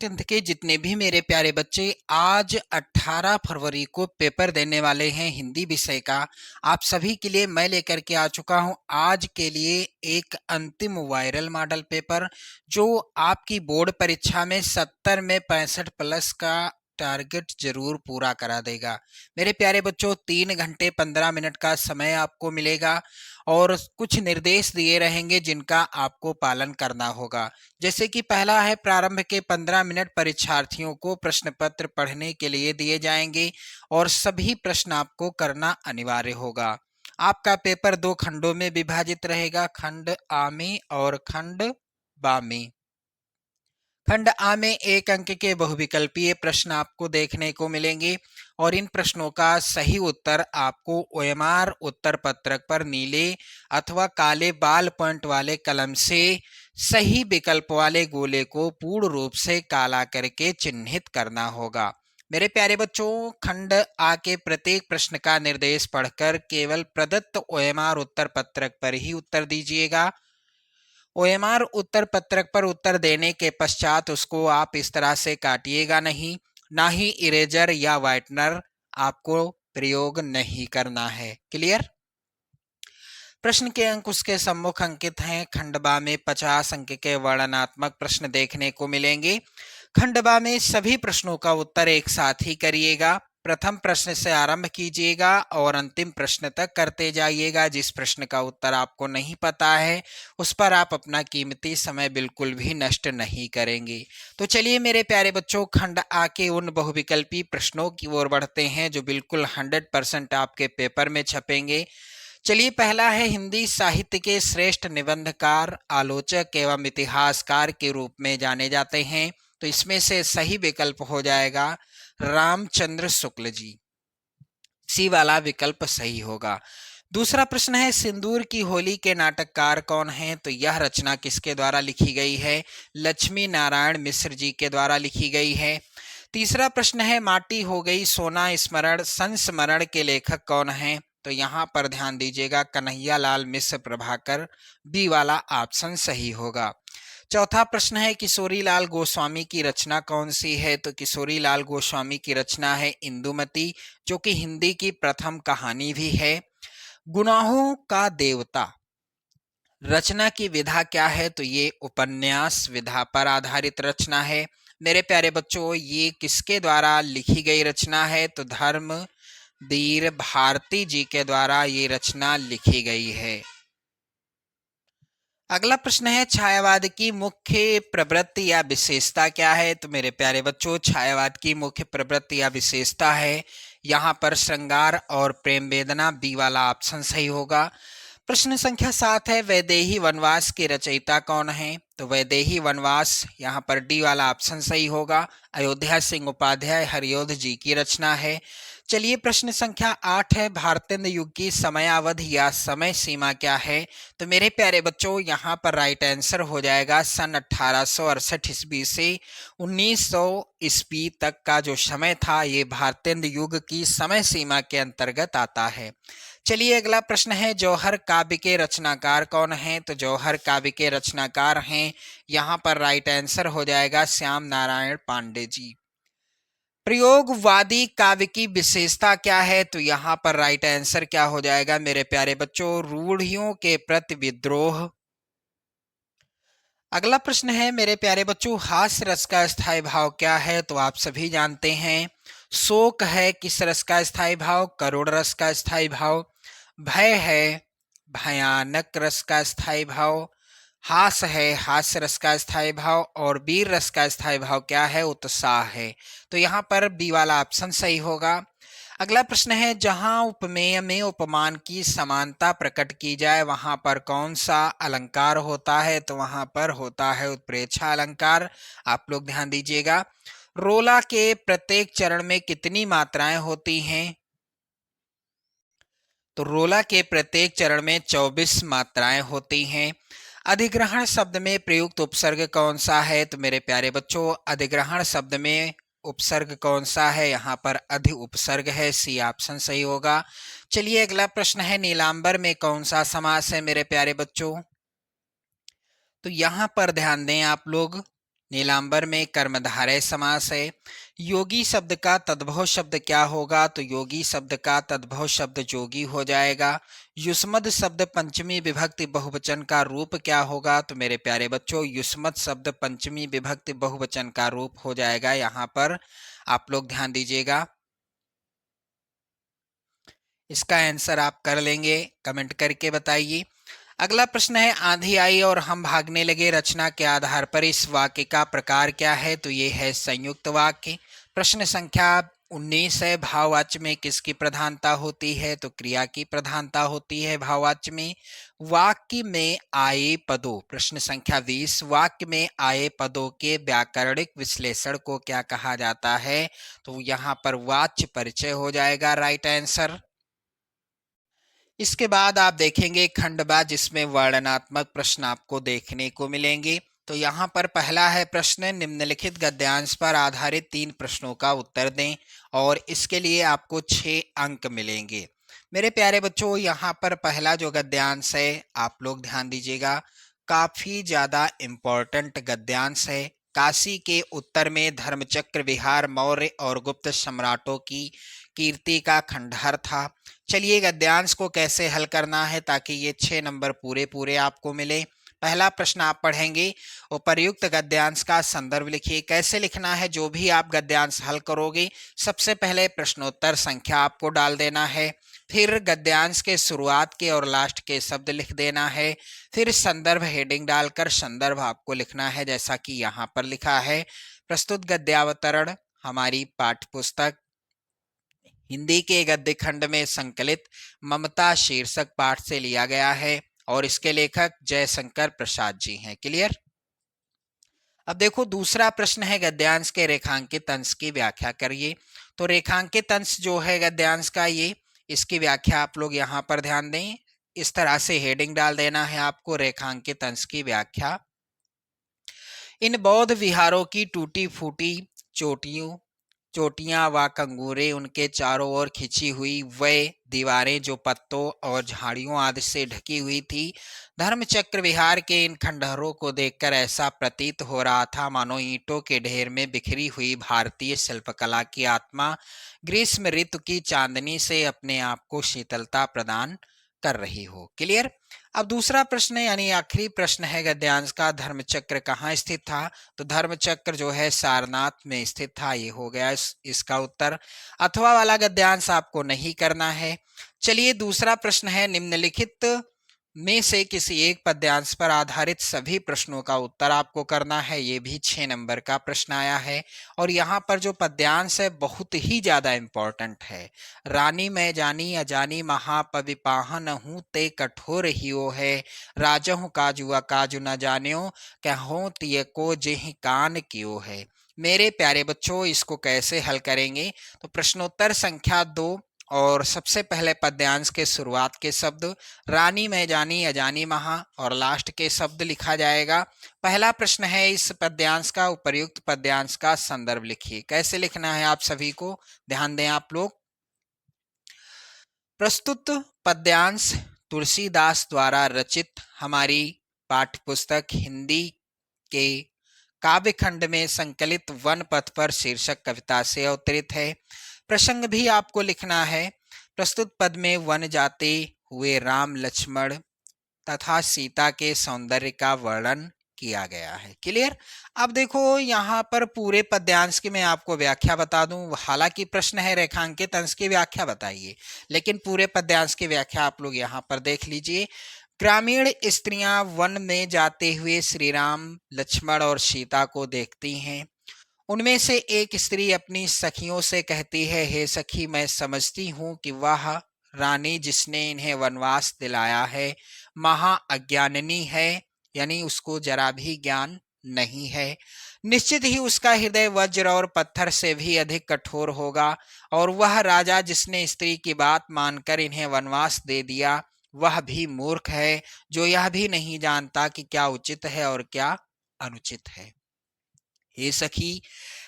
10th के जितने भी मेरे प्यारे बच्चे आज 18 फरवरी को पेपर देने वाले हैं हिंदी विषय का, आप सभी के लिए मैं लेकर के आ चुका हूं आज के लिए एक अंतिम वायरल मॉडल पेपर जो आपकी बोर्ड परीक्षा में 70 में 65 प्लस का टारगेट जरूर पूरा करा देगा। मेरे प्यारे बच्चों 3 घंटे 15 मिनट का समय आपको मिलेगा और कुछ निर्देश दिए रहेंगे जिनका आपको पालन करना होगा। जैसे कि पहला है, प्रारंभ के 15 मिनट परीक्षार्थियों को प्रश्न पत्र पढ़ने के लिए दिए जाएंगे और सभी प्रश्न आपको करना अनिवार्य होगा। आपका पेपर 2 खंडों में विभाजित रहेगा, खंड आ में और खंड बा में। खंड आ में 1 अंक के बहुविकल्पीय प्रश्न आपको देखने को मिलेंगे और इन प्रश्नों का सही उत्तर आपको ओएमआर उत्तर पत्रक पर नीले अथवा काले बाल पॉइंट वाले कलम से सही विकल्प वाले गोले को पूर्ण रूप से काला करके चिन्हित करना होगा। मेरे प्यारे बच्चों, खंड आ के प्रत्येक प्रश्न का निर्देश पढ़कर केवल प्रदत्त ओएमआर उत्तर पत्रक पर ही उत्तर दीजिएगा। ओएमआर उत्तर पत्रक पर उत्तर देने के पश्चात उसको आप इस तरह से काटिएगा नहीं, ना ही इरेजर या व्हाइटनर आपको प्रयोग नहीं करना है। क्लियर? प्रश्न के अंक उसके सम्मुख अंकित हैं। खंडबा में 50 अंक के वर्णनात्मक प्रश्न देखने को मिलेंगे। खंडबा में सभी प्रश्नों का उत्तर एक साथ ही करिएगा। प्रथम प्रश्न से आरंभ कीजिएगा और अंतिम प्रश्न तक करते जाइएगा। जिस प्रश्न का उत्तर आपको नहीं पता है उस पर आप अपना कीमती समय बिल्कुल भी नष्ट नहीं करेंगे। तो चलिए मेरे प्यारे बच्चों, खंड आ के उन बहुविकल्पी प्रश्नों की ओर बढ़ते हैं जो बिल्कुल 100% आपके पेपर में छपेंगे। चलिए, पहला है, हिंदी साहित्य के श्रेष्ठ निबंधकार, आलोचक एवं इतिहासकार के रूप में जाने जाते हैं। तो इसमें से सही विकल्प हो जाएगा रामचंद्र शुक्ल जी। सी वाला विकल्प सही होगा। दूसरा प्रश्न है, सिंदूर की होली के नाटककार कौन हैं? तो यह रचना किसके द्वारा लिखी गई है? लक्ष्मी नारायण मिश्र जी के द्वारा लिखी गई है। तीसरा प्रश्न है, माटी हो गई सोना स्मरण संस्मरण के लेखक कौन हैं? तो यहाँ पर ध्यान दीजिएगा, कन्हैया लाल मिश्र प्रभाकर। बी वाला ऑप्शन सही होगा। चौथा प्रश्न है, किशोरी लाल गोस्वामी की रचना कौन सी है? तो किशोरी लाल गोस्वामी की रचना है इंदुमती, जो कि हिंदी की प्रथम कहानी भी है। गुनाहों का देवता रचना की विधा क्या है? तो ये उपन्यास विधा पर आधारित रचना है। मेरे प्यारे बच्चों, ये किसके द्वारा लिखी गई रचना है? तो धर्मवीर भारती जी के द्वारा ये रचना लिखी गई है। अगला प्रश्न है, छायावाद की मुख्य प्रवृत्ति या विशेषता क्या है? तो मेरे प्यारे बच्चों, छायावाद की मुख्य प्रवृत्ति या विशेषता है यहाँ पर श्रृंगार और प्रेम वेदना। बी वाला ऑप्शन सही होगा। प्रश्न संख्या 7 है, वैदेही वनवास के रचयिता कौन है? तो वैदेही वनवास यहाँ पर डी वाला ऑप्शन सही होगा। अयोध्या सिंह उपाध्याय हरियोध जी की रचना है। चलिए, प्रश्न संख्या 8 है, भारतेंद्र युग की समयावधि या समय सीमा क्या है? तो मेरे प्यारे बच्चों, यहाँ पर राइट आंसर हो जाएगा सन 1868 ईस्वी से 1900 ईस्वी तक का जो समय था ये भारतेंद्र युग की समय सीमा के अंतर्गत आता है। चलिए, अगला प्रश्न है, जौहर काव्य के रचनाकार कौन हैं? तो जौहर काव्य के रचनाकार हैं, यहाँ पर राइट आंसर हो जाएगा श्याम नारायण पांडे जी। प्रयोगवादी काव्य की विशेषता क्या है? तो यहाँ पर राइट आंसर क्या हो जाएगा मेरे प्यारे बच्चों? रूढ़ियों के प्रति विद्रोह। अगला प्रश्न है मेरे प्यारे बच्चों, हास्य रस का स्थायी भाव क्या है? तो आप सभी जानते हैं, शोक है किस रस का स्थायी भाव? करुण रस का स्थायी भाव। भय है भयानक रस का स्थायी भाव। हास है हास्य रस का स्थायी भाव। और वीर रस का स्थायी भाव क्या है? उत्साह है। तो यहाँ पर बी वाला ऑप्शन सही होगा। अगला प्रश्न है, जहां उपमेय में उपमान की समानता प्रकट की जाए वहां पर कौन सा अलंकार होता है? तो वहां पर होता है उत्प्रेक्षा अलंकार। आप लोग ध्यान दीजिएगा। रोला के प्रत्येक चरण में कितनी मात्राएं होती हैं? तो रोला के प्रत्येक चरण में 24 मात्राएं होती हैं। अधिग्रहण शब्द में प्रयुक्त उपसर्ग कौन सा है? तो मेरे प्यारे बच्चों, अधिग्रहण शब्द में उपसर्ग कौन सा है? यहाँ पर अधि उपसर्ग है। सी ऑप्शन सही होगा। चलिए, अगला प्रश्न है, नीलांबर में कौन सा समास है मेरे प्यारे बच्चों? तो यहाँ पर ध्यान दें आप लोग, नीलांबर में कर्मधारय समास है। योगी शब्द का तद्भव शब्द क्या होगा? तो योगी शब्द का तद्भव शब्द जोगी हो जाएगा। युष्मद शब्द पंचमी विभक्ति बहुवचन का रूप क्या होगा? तो मेरे प्यारे बच्चों, युष्मद शब्द पंचमी विभक्ति बहुवचन का रूप हो जाएगा। यहाँ पर आप लोग ध्यान दीजिएगा, इसका आंसर आप कर लेंगे, कमेंट करके बताइए। अगला प्रश्न है, आंधी आई और हम भागने लगे, रचना के आधार पर इस वाक्य का प्रकार क्या है? तो ये है संयुक्त वाक्य। प्रश्न संख्या 19 है, भाववाच्य में किसकी प्रधानता होती है? तो क्रिया की प्रधानता होती है भाववाच्य में। वाक्य में आए पदों, प्रश्न संख्या 20, वाक्य में आए पदों के व्याकरणिक विश्लेषण को क्या कहा जाता है? तो यहाँ पर वाच्य परिचय हो जाएगा राइट आंसर। इसके बाद आप देखेंगे खंडवा, जिसमें वर्णनात्मक प्रश्न आपको देखने को मिलेंगे। तो यहाँ पर पहला है प्रश्न, निम्नलिखित गद्यांश पर आधारित 3 प्रश्नों का उत्तर दें, और इसके लिए आपको 6 अंक मिलेंगे। मेरे प्यारे बच्चों, यहाँ पर पहला जो गद्यांश है, आप लोग ध्यान दीजिएगा, काफी ज्यादा इम्पोर्टेंट गद्यांश है। काशी के उत्तर में धर्मचक्र विहार मौर्य और गुप्त सम्राटों की कीर्ति का खंडहर था। चलिए गद्यांश को कैसे हल करना है ताकि ये 6 नंबर पूरे पूरे आपको मिले। पहला प्रश्न आप पढ़ेंगे, उपर्युक्त गद्यांश का संदर्भ लिखिए। कैसे लिखना है? जो भी आप गद्यांश हल करोगे, सबसे पहले प्रश्नोत्तर संख्या आपको डाल देना है, फिर गद्यांश के शुरुआत के और लास्ट के शब्द लिख देना है, फिर संदर्भ हेडिंग डालकर संदर्भ आपको लिखना है, जैसा कि यहाँ पर लिखा है। प्रस्तुत गद्यावतरण हमारी पाठ्य पुस्तक हिंदी के गद्य खंड में संकलित ममता शीर्षक पाठ से लिया गया है, और इसके लेखक जयशंकर प्रसाद जी हैं। क्लियर? अब देखो दूसरा प्रश्न है, गद्यांश के रेखांकित अंश की व्याख्या करिए। तो रेखांकित अंश जो है गद्यांश का, ये इसकी व्याख्या आप लोग यहाँ पर ध्यान दें, इस तरह से हेडिंग डाल देना है आपको, रेखांकित अंश की व्याख्या। इन बौद्ध विहारों की टूटी फूटी चोटियां व कंगूरे, उनके चारों ओर खिंची हुई वह दीवारें जो पत्तों और झाड़ियों आदि से ढकी हुई थी। धर्मचक्र विहार के इन खंडहरों को देखकर ऐसा प्रतीत हो रहा था मानो ईंटों के ढेर में बिखरी हुई भारतीय शिल्पकला की आत्मा ग्रीष्म ऋतु की चांदनी से अपने आप को शीतलता प्रदान कर रही हो। क्लियर? अब दूसरा प्रश्न यानी आखिरी प्रश्न है गद्यांश का, धर्मचक्र कहाँ स्थित था? तो धर्मचक्र जो है सारनाथ में स्थित था। ये हो गया इसका उत्तर। अथवा वाला गद्यांश आपको नहीं करना है। चलिए दूसरा प्रश्न है, निम्नलिखित में से किसी एक पद्यांश पर आधारित सभी प्रश्नों का उत्तर आपको करना है। ये भी 6 नंबर का प्रश्न आया है, और यहाँ पर जो पद्यांश है बहुत ही ज्यादा इंपॉर्टेंट है। रानी मैं जानी अजानी महापविपाहन हूँ ते कठोर हियो है, राजहु काजुआ काजु न जान्यो कहो तिय को जेहि कान कियो है। मेरे प्यारे बच्चों, इसको कैसे हल करेंगे? तो प्रश्नोत्तर संख्या 2 और सबसे पहले पद्यांश के शुरुआत के शब्द रानी मैं जानी अजानी महा और लास्ट के शब्द लिखा जाएगा। पहला प्रश्न है, इस पद्यांश का उपर्युक्त पद्यांश का संदर्भ लिखिए। कैसे लिखना है आप सभी को ध्यान दें आप लोग। प्रस्तुत पद्यांश तुलसीदास द्वारा रचित हमारी पाठ्य पुस्तक हिंदी के काव्य खंड में संकलित वन पथ पर शीर्षक कविता से अवतरित है। प्रसंग भी आपको लिखना है। प्रस्तुत पद में वन जाते हुए राम लक्ष्मण तथा सीता के सौंदर्य का वर्णन किया गया है। क्लियर? अब देखो यहाँ पर पूरे पद्यांश की मैं आपको व्याख्या बता दूं। हालांकि प्रश्न है रेखांकित अंश की व्याख्या बताइए, लेकिन पूरे पद्यांश की व्याख्या आप लोग यहाँ पर देख लीजिए। ग्रामीण स्त्रियां वन में जाते हुए श्री राम लक्ष्मण और सीता को देखती हैं। उनमें से एक स्त्री अपनी सखियों से कहती है, हे सखी मैं समझती हूँ कि वह रानी जिसने इन्हें वनवास दिलाया है महा अज्ञानिनी है, यानी उसको जरा भी ज्ञान नहीं है। निश्चित ही उसका हृदय वज्र और पत्थर से भी अधिक कठोर होगा, और वह राजा जिसने स्त्री की बात मानकर इन्हें वनवास दे दिया वह भी मूर्ख है, जो यह भी नहीं जानता कि क्या उचित है और क्या अनुचित है। हे सखी,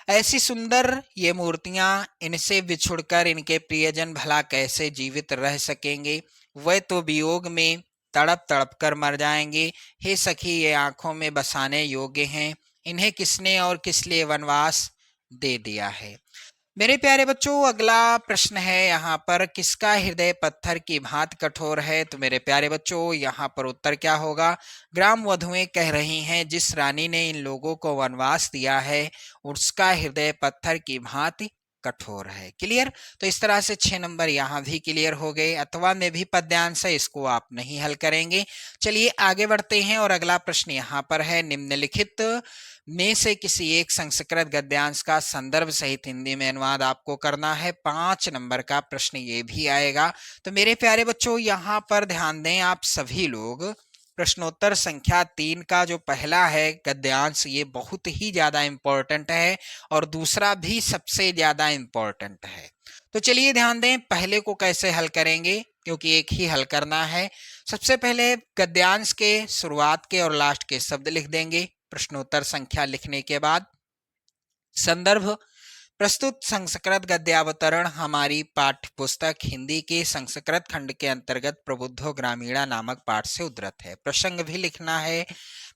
ऐसी सुंदर ये मूर्तियां, इनसे बिछुड़कर इनके प्रियजन भला कैसे जीवित रह सकेंगे? वह तो वियोग में तड़प तड़प कर मर जाएंगे। हे सखी, ये आंखों में बसाने योग्य हैं, इन्हें किसने और किस लिए वनवास दे दिया है। मेरे प्यारे बच्चों, अगला प्रश्न है यहाँ पर, किसका हृदय पत्थर की भांति कठोर है। तो मेरे प्यारे बच्चों, यहाँ पर उत्तर क्या होगा। ग्राम वधुएं कह रही हैं जिस रानी ने इन लोगों को वनवास दिया है उसका हृदय पत्थर की भांति कठोर है। क्लियर। तो इस तरह से 6 नंबर यहाँ भी क्लियर हो गए। अथवा में भी पद्यांश है, इसको आप नहीं हल करेंगे। चलिए आगे बढ़ते हैं और अगला प्रश्न यहाँ पर है, निम्नलिखित में से किसी एक संस्कृत गद्यांश का संदर्भ सहित हिंदी में अनुवाद आपको करना है। 5 नंबर का प्रश्न ये भी आएगा। तो मेरे प्यारे बच्चों, यहाँ पर ध्यान दें आप सभी लोग, प्रश्नोत्तर संख्या 3 का जो पहला है गद्यांश, ये बहुत ही ज्यादा इंपॉर्टेंट है और दूसरा भी सबसे ज्यादा इंपॉर्टेंट है। तो चलिए ध्यान दें पहले को कैसे हल करेंगे, क्योंकि एक ही हल करना है। सबसे पहले गद्यांश के शुरुआत के और लास्ट के शब्द लिख देंगे। प्रश्नोत्तर संख्या लिखने के बाद संदर्भ, प्रस्तुत संस्कृत गद्यावतरण हमारी पाठ्य पुस्तक हिंदी के संस्कृत खंड के अंतर्गत प्रबुद्धो ग्रामीणा नामक पाठ से उद्धृत है। प्रसंग भी लिखना है।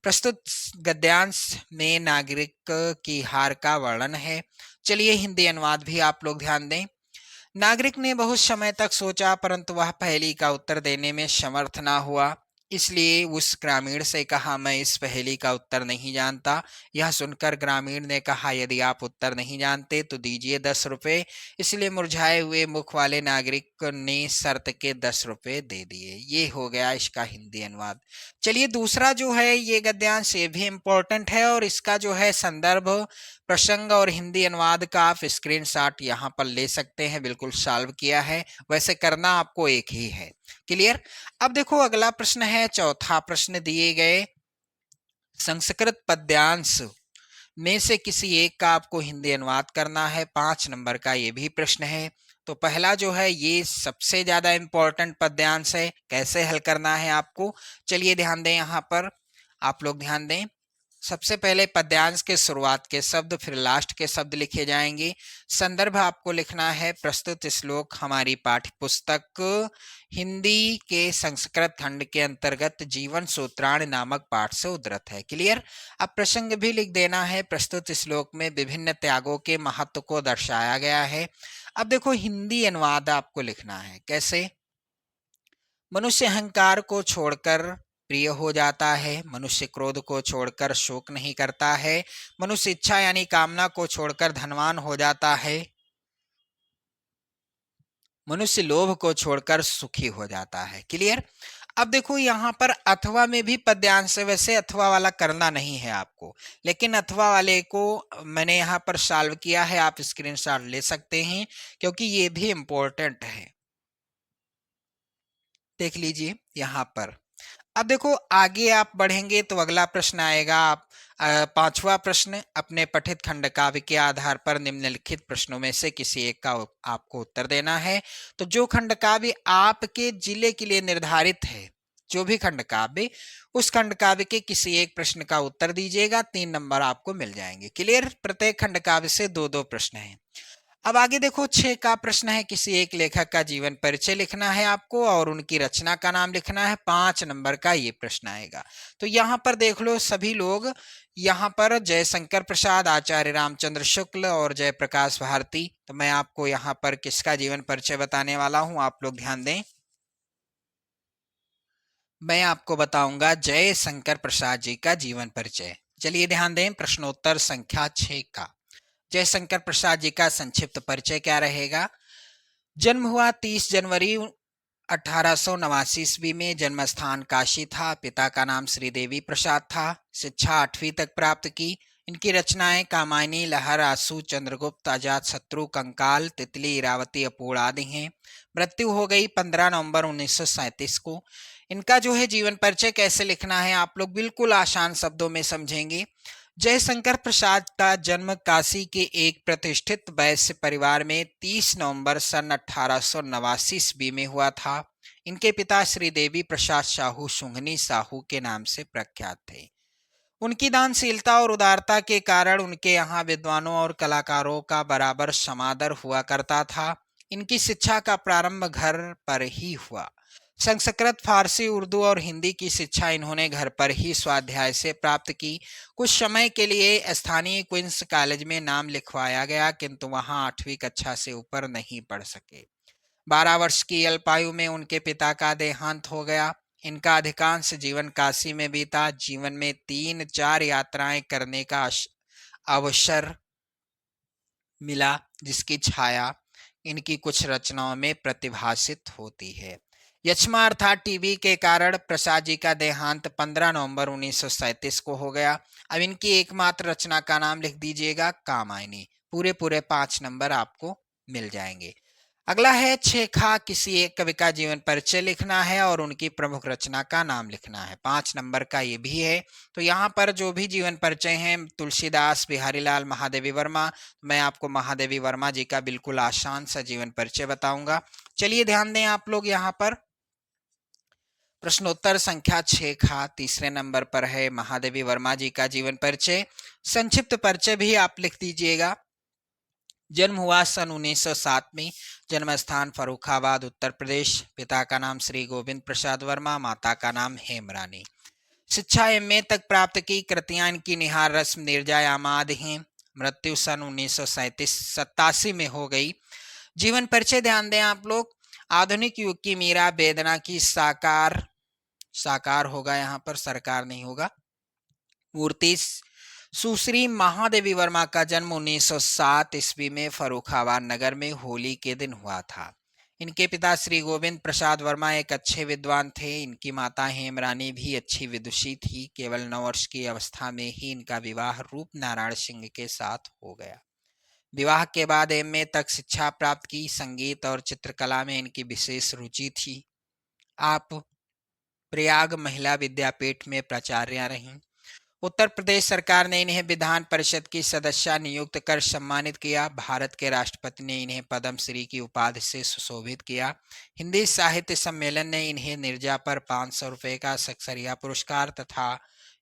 प्रस्तुत गद्यांश में नागरिक की हार का वर्णन है। चलिए हिंदी अनुवाद भी आप लोग ध्यान दें। नागरिक ने बहुत समय तक सोचा परंतु वह पहेली का उत्तर देने में समर्थ ना हुआ, इसलिए उस ग्रामीण से कहा, मैं इस पहेली का उत्तर नहीं जानता। यह सुनकर ग्रामीण ने कहा, यदि आप उत्तर नहीं जानते तो दीजिए 10 रुपए। इसलिए मुरझाए हुए मुख वाले नागरिक ने शर्त के 10 रुपए दे दिए। ये हो गया इसका हिंदी अनुवाद। चलिए दूसरा जो है ये गद्यांश, ये भी इम्पोर्टेंट है और इसका जो है संदर्भ, प्रसंग और हिंदी अनुवाद का आप स्क्रीनशॉट यहाँ पर ले सकते हैं। बिल्कुल सॉल्व किया है, वैसे करना आपको एक ही है। क्लियर। अब देखो अगला प्रश्न है, चौथा प्रश्न, दिए गए संस्कृत पद्यांश में से किसी एक का आपको हिंदी अनुवाद करना है। 5 नंबर का ये भी प्रश्न है। तो पहला जो है ये सबसे ज्यादा इंपॉर्टेंट पद्यांश है, कैसे हल करना है आपको। चलिए ध्यान दें, यहाँ पर आप लोग ध्यान दें। सबसे पहले पद्यांश के शुरुआत के शब्द फिर लास्ट के शब्द लिखे जाएंगे। संदर्भ आपको लिखना है, प्रस्तुत श्लोक हमारी पाठ्य पुस्तक हिंदी के संस्कृत खंड के अंतर्गत जीवन सूत्राण नामक पाठ से उद्धृत है। क्लियर। अब प्रसंग भी लिख देना है, प्रस्तुत श्लोक में विभिन्न त्यागों के महत्व को दर्शाया गया है। अब देखो हिंदी अनुवाद आपको लिखना है, कैसे। मनुष्य अहंकार को छोड़कर प्रिय हो जाता है, मनुष्य क्रोध को छोड़कर शोक नहीं करता है, मनुष्य इच्छा यानी कामना को छोड़कर धनवान हो जाता है, मनुष्य लोभ को छोड़कर सुखी हो जाता है। क्लियर। अब देखो यहाँ पर अथवा में भी पद्यांश है, वैसे अथवा वाला करना नहीं है आपको, लेकिन अथवा वाले को मैंने यहाँ पर सॉल्व किया है, आप स्क्रीनशॉट ले सकते हैं क्योंकि ये भी इंपॉर्टेंट है। देख लीजिए यहाँ पर। अब देखो आगे आप बढ़ेंगे तो अगला प्रश्न आएगा, आप 5वां प्रश्न, अपने पठित खंड काव्य के आधार पर निम्नलिखित प्रश्नों में से किसी एक का आपको उत्तर देना है। तो जो खंड काव्य आपके जिले के लिए निर्धारित है, जो भी खंड काव्य, उस खंड काव्य के किसी एक प्रश्न का उत्तर दीजिएगा, 3 नंबर आपको मिल जाएंगे। क्लियर। प्रत्येक खंड काव्य से 2-2 प्रश्न हैं। अब आगे देखो 6 का प्रश्न है, किसी एक लेखक का जीवन परिचय लिखना है आपको और उनकी रचना का नाम लिखना है। 5 नंबर का ये प्रश्न आएगा। तो यहाँ पर देख लो सभी लोग, यहाँ पर जयशंकर प्रसाद, आचार्य रामचंद्र शुक्ल और जयप्रकाश भारती। तो मैं आपको यहाँ पर किसका जीवन परिचय बताने वाला हूँ, आप लोग ध्यान दें। मैं आपको बताऊंगा जयशंकर प्रसाद जी का जीवन परिचय। चलिए ध्यान दें, प्रश्नोत्तर संख्या 6 का जयशंकर प्रसाद जी का संक्षिप्त परिचय क्या रहेगा। जन्म हुआ 30 जनवरी 1889 ईस्वी में, जन्म स्थान काशी था, पिता का नाम श्रीदेवी प्रसाद था, शिक्षा 8वीं तक प्राप्त की। इनकी रचनाएं कामायनी, लहर, आंसू, चंद्रगुप्त, अजात शत्रु, कंकाल, तितली, इरावती, अपूर्ण आदि हैं। मृत्यु हो गई 15 नवंबर 1937 को। इनका जो है जीवन परिचय कैसे लिखना है, आप लोग बिल्कुल आसान शब्दों में समझेंगे। जयशंकर प्रसाद का जन्म काशी के एक प्रतिष्ठित वैश्य परिवार में 30 नवंबर सन 1889 ईस्वी में हुआ था। इनके पिता श्रीदेवी प्रसाद साहू सुंघनी साहू के नाम से प्रख्यात थे। उनकी दानशीलता और उदारता के कारण उनके यहाँ विद्वानों और कलाकारों का बराबर समादर हुआ करता था। इनकी शिक्षा का प्रारंभ घर पर ही हुआ। संस्कृत, फारसी, उर्दू और हिंदी की शिक्षा इन्होंने घर पर ही स्वाध्याय से प्राप्त की। कुछ समय के लिए स्थानीय क्वींस कॉलेज में नाम लिखवाया गया, किंतु वहां 8वीं कक्षा से ऊपर नहीं पढ़ सके। 12 वर्ष की अल्पायु में उनके पिता का देहांत हो गया। इनका अधिकांश जीवन काशी में बीता। जीवन में 3-4 यात्राएं करने का अवसर मिला, जिसकी छाया इनकी कुछ रचनाओं में प्रतिभासित होती है। यक्ष्मा अर्थात टीबी के कारण प्रसाद जी का देहांत 15 नवंबर 1937 को हो गया। अब इनकी एकमात्र रचना का नाम लिख दीजिएगा, कामायनी। पूरे पूरे 5 नंबर आपको मिल जाएंगे। अगला है छेखा, किसी एक कवि का जीवन परिचय लिखना है और उनकी प्रमुख रचना का नाम लिखना है। 5 नंबर का ये भी है। तो यहाँ पर जो भी जीवन परिचय हैं, तुलसीदास, बिहारीलाल, महादेवी वर्मा, मैं आपको महादेवी वर्मा जी का बिल्कुल आसान सा जीवन परिचय बताऊंगा। चलिए ध्यान दें आप लोग, यहाँ पर प्रश्नोत्तर संख्या 6 का तीसरे नंबर पर है महादेवी वर्मा जी का जीवन परिचय। संक्षिप्त परिचय भी आप लिख दीजिएगा। जन्म हुआ सन 1907 में। जन्म स्थान फर्रुखाबाद, उत्तर प्रदेश। पिता का नाम श्री गोविंद प्रसाद वर्मा, माता का नाम हेमरानी। शिक्षा एमए तक प्राप्त की। कृतियां इनकी निहार रस्म, नीरजा यामाद हैं। मृत्यु सन 1987 में हो गई। जीवन परिचय ध्यान दें आप लोग। आधुनिक युग की मीरा, वेदना की साकार, साकार होगा यहाँ पर, सरकार नहीं होगा, मूर्ति सुश्री महादेवी वर्मा का जन्म 1907 ईस्वी में फर्रुखाबाद नगर में होली के दिन हुआ था। इनके पिता श्री गोविंद प्रसाद वर्मा एक अच्छे विद्वान थे। इनकी माता हेमरानी भी अच्छी विदुषी थी। केवल 9 वर्ष की अवस्था में ही इनका विवाह रूप नारायण सिंह के साथ हो गया। विवाह के बाद एमए तक शिक्षा प्राप्त की। संगीत और चित्रकला में इनकी विशेष रुचि थी। आप प्रयाग महिला विद्यापीठ में प्राचार्य रहीं। उत्तर प्रदेश सरकार ने इन्हें विधान परिषद की सदस्य नियुक्त कर सम्मानित किया। भारत के राष्ट्रपति ने इन्हें पद्म श्री की उपाधि से सुशोभित किया। हिंदी साहित्य सम्मेलन ने इन्हें नीरजा पर 500 रुपये का सक्सरिया पुरस्कार तथा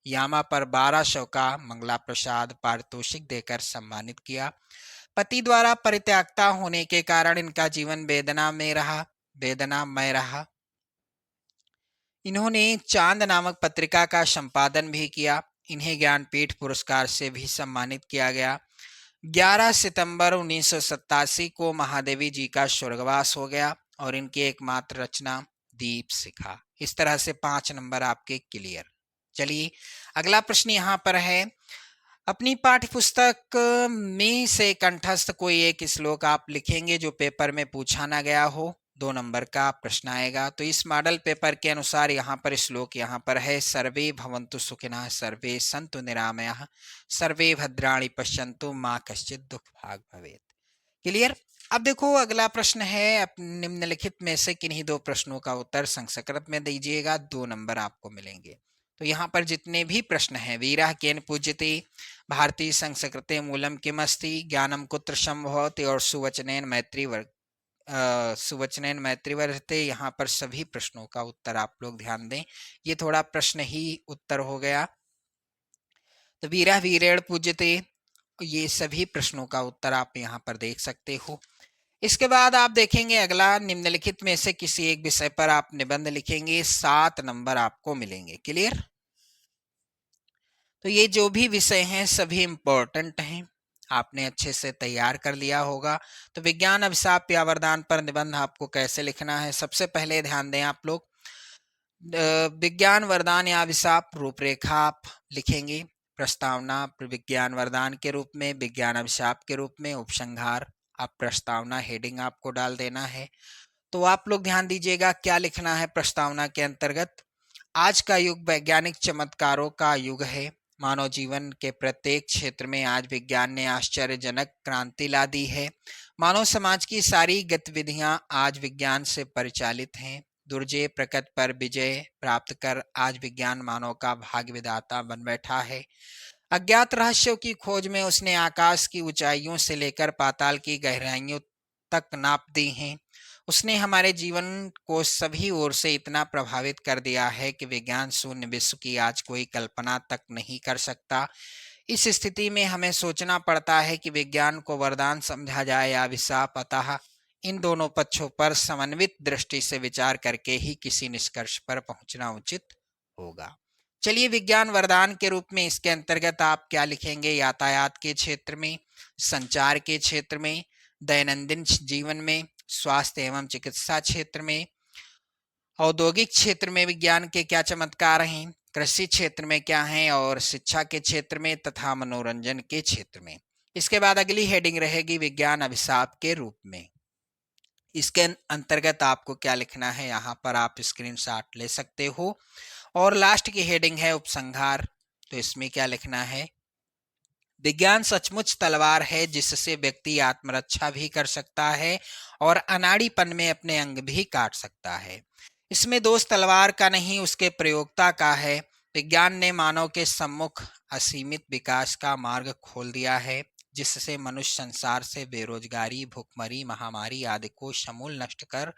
यामा पर 1200 का मंगला प्रसाद पारितोषिक देकर सम्मानित किया। पति द्वारा परित्यक्ता होने के कारण इनका जीवन वेदनामय रहा। इन्होंने चांद नामक पत्रिका का संपादन भी किया। इन्हें ज्ञानपीठ पुरस्कार से भी सम्मानित किया गया। 11 सितंबर 1987 को महादेवी जी का स्वर्गवास हो गया और इनकी एकमात्र रचना दीप शिखा। इस तरह से 5 नंबर आपके क्लियर। चलिए अगला प्रश्न यहाँ पर है, अपनी पाठ्य पुस्तक में से कंठस्थ कोई एक श्लोक आप लिखेंगे जो पेपर में पूछा ना गया हो। 2 नंबर का प्रश्न आएगा। तो इस मॉडल पेपर के अनुसार यहाँ पर श्लोक यहाँ पर है, सर्वे भवन्तु सुखिनः, सर्वे सन्तु निरामयाः, सर्वे भद्राणि पश्यन्तु मा कश्चित् दुख भाग भवेत्। क्लियर। अब देखो अगला प्रश्न है, निम्नलिखित में से किन्हीं 2 प्रश्नों का उत्तर संस्कृत में दीजिएगा। 2 नंबर आपको मिलेंगे। तो यहाँ पर जितने भी प्रश्न हैं, वीरः केन पूज्यते, भारतीय संस्कृते मूलम किमस्ति, ज्ञानम कुत्र संभवति और सुवचनेन मैत्री वर्धते, यहाँ पर सभी प्रश्नों का उत्तर आप लोग ध्यान दें। ये थोड़ा प्रश्न ही उत्तर हो गया। तो वीरः वीरेण पूज्यते, ये सभी प्रश्नों का उत्तर आप यहाँ पर देख सकते हो। इसके बाद आप देखेंगे अगला, निम्नलिखित में से किसी एक विषय पर आप निबंध लिखेंगे। 7 नंबर आपको मिलेंगे। क्लियर। तो ये जो भी विषय हैं सभी इंपॉर्टेंट हैं, आपने अच्छे से तैयार कर लिया होगा। तो विज्ञान अभिशाप या वरदान पर निबंध आपको कैसे लिखना है, सबसे पहले ध्यान दें आप लोग। विज्ञान वरदान या अभिशाप रूपरेखा आप लिखेंगे। प्रस्तावना विज्ञान वरदान के रूप में, विज्ञान अभिशाप के रूप में, उपसंहार आप प्रस्तावना हेडिंग आपको डाल देना है। तो आप लोग ध्यान दीजिएगा क्या लिखना है प्रस्तावना के अंतर्गत। आज का युग वैज्ञानिक चमत्कारों का युग है। मानव जीवन के प्रत्येक क्षेत्र में आज विज्ञान ने आश्चर्यजनक क्रांति ला दी है। मानव समाज की सारी गतिविधियां आज विज्ञान से परिचालित हैं। दुर्जय प्रकृति पर विजय प्राप्त कर आज विज्ञान मानव का भाग्य विधाता बन बैठा है। अज्ञात रहस्यों की खोज में उसने आकाश की ऊंचाइयों से लेकर पाताल की गहराइयों तक नाप दी हैं। उसने हमारे जीवन को सभी ओर से इतना प्रभावित कर दिया है कि विज्ञान शून्य विश्व की आज कोई कल्पना तक नहीं कर सकता। इस स्थिति में हमें सोचना पड़ता है कि विज्ञान को वरदान समझा जाए या अभिशाप। अतः इन दोनों पक्षों पर समन्वित दृष्टि से विचार करके ही किसी निष्कर्ष पर पहुंचना उचित होगा। चलिए, विज्ञान वरदान के रूप में इसके अंतर्गत आप क्या लिखेंगे? यातायात के क्षेत्र में, संचार के क्षेत्र में, दैनंदिन जीवन में, स्वास्थ्य एवं चिकित्सा क्षेत्र में, औद्योगिक क्षेत्र में विज्ञान के क्या चमत्कार हैं, कृषि क्षेत्र में क्या हैं, और शिक्षा के क्षेत्र में तथा मनोरंजन के क्षेत्र में। इसके बाद अगली हेडिंग रहेगी विज्ञान अभिशाप के रूप में। इसके अंतर्गत आपको क्या लिखना है, यहाँ पर आप स्क्रीनशॉट ले सकते हो। और लास्ट की हेडिंग है उपसंहार। तो इसमें क्या लिखना है? विज्ञान सचमुच तलवार है जिससे व्यक्ति आत्मरक्षा भी कर सकता है और अनाड़ीपन में अपने अंग भी काट सकता है। इसमें दोष तलवार का नहीं, उसके प्रयोक्ता का है। विज्ञान ने मानव के सम्मुख असीमित विकास का मार्ग खोल दिया है, जिससे मनुष्य संसार से बेरोजगारी, भुखमरी, महामारी आदि को समूल नष्ट कर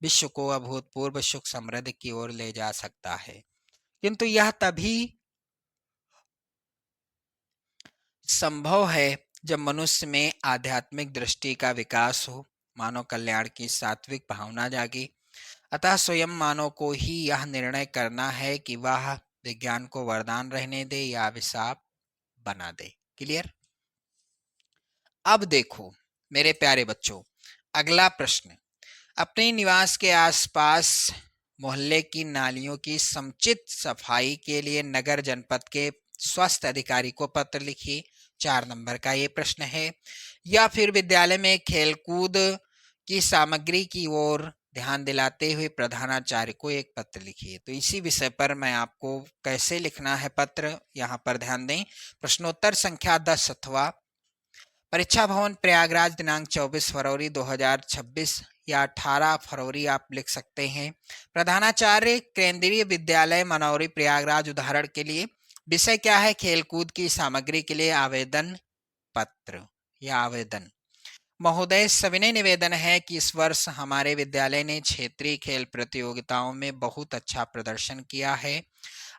विश्व को अभूतपूर्व सुख समृद्धि की ओर ले जा सकता है। किंतु यह तभी संभव है जब मनुष्य में आध्यात्मिक दृष्टि का विकास हो, मानव कल्याण की सात्विक भावना जागे। अतः स्वयं मानव को ही यह निर्णय करना है कि वह विज्ञान को वरदान रहने दे या अभिशाप बना दे। क्लियर? अब देखो मेरे प्यारे बच्चों, अगला प्रश्न। अपने निवास के आसपास मोहल्ले की नालियों की समुचित सफाई के लिए नगर जनपद के स्वास्थ्य अधिकारी को पत्र लिखिए। 4 नंबर का ये प्रश्न है। या फिर विद्यालय में खेलकूद की सामग्री की ओर ध्यान दिलाते हुए प्रधानाचार्य को एक पत्र लिखिए। तो इसी विषय पर मैं आपको कैसे लिखना है पत्र, यहाँ पर ध्यान दें। प्रश्नोत्तर संख्या 10 अथवा परीक्षा भवन प्रयागराज दिनांक 24 फरवरी 2026 या 18 फरवरी आप लिख सकते हैं। प्रधानाचार्य केंद्रीय विद्यालय मनौरी प्रयागराज। उदाहरण के लिए विषय क्या है? खेलकूद की सामग्री के लिए आवेदन पत्र या आवेदन। महोदय, सविनय निवेदन है कि इस वर्ष हमारे विद्यालय ने क्षेत्रीय खेल प्रतियोगिताओं में बहुत अच्छा प्रदर्शन किया है।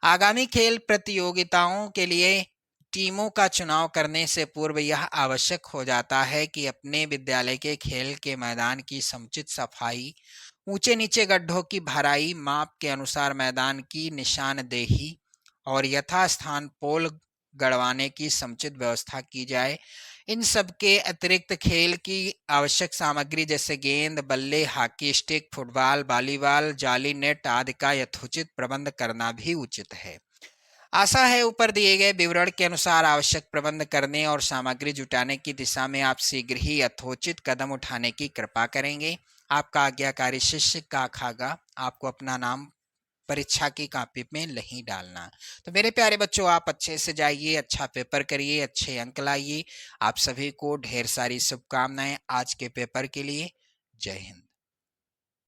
आगामी खेल प्रतियोगिताओं के लिए टीमों का चुनाव करने से पूर्व यह आवश्यक हो जाता है कि अपने विद्यालय के खेल के मैदान की समुचित सफाई, ऊंचे नीचे गड्ढों की भराई, माप के अनुसार मैदान की निशानदेही और यथास्थान पोल गड़वाने की समुचित व्यवस्था की जाए। इन सब के अतिरिक्त खेल की आवश्यक सामग्री जैसे गेंद, बल्ले, हॉकी स्टिक, फुटबॉल, वॉलीबॉल, जाली, नेट आदि का यथोचित प्रबंध करना भी उचित है। आशा है ऊपर दिए गए विवरण के अनुसार आवश्यक प्रबंध करने और सामग्री जुटाने की दिशा में आप शीघ्र ही यथोचित कदम उठाने की कृपा करेंगे। आपका आज्ञाकारी शिष्य काखागा। आपको अपना नाम परीक्षा की कॉपी में नहीं डालना। तो मेरे प्यारे बच्चों, आप अच्छे से जाइए, अच्छा पेपर करिए, अच्छे अंक लाइए। आप सभी को ढेर सारी शुभकामनाएं आज के पेपर के लिए। जय हिंद।